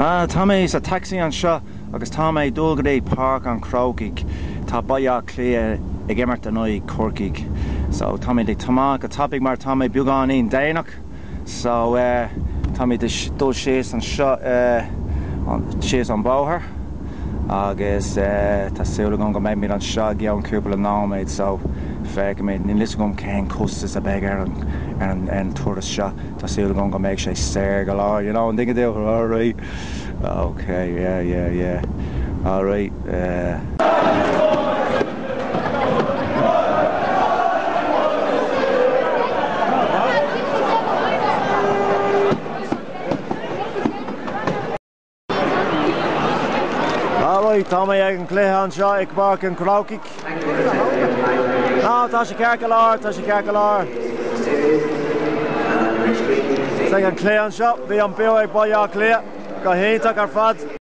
Tommy is a taxi on shot. Agus Tommy Dulgade Park on Corcaigh. Tá Baile Cliath Gemart Anoi Corcaigh. So Tommy the Tamak a topic mar Tommy Bugan in Dainach. So Tommy the dul shares and shot on shares on Bauer. Agus tá siúla gon go méid mí an seo geann cúpla námaid, so feicim méid ní lis gom cén costas a bheith ar an turas seo. Tá siúla gon go méid sé stéir go láir, you know, an dinge déal all right. Okay, yeah. All right. Alright, Tommy ag an Cliath an seo ag Park an Corcaigh. No, tá sé cearca lár, tá sé cearca lár. Ag an Cliath an seo, bhí an bio ag Baile Cliath, go héintach ar fad.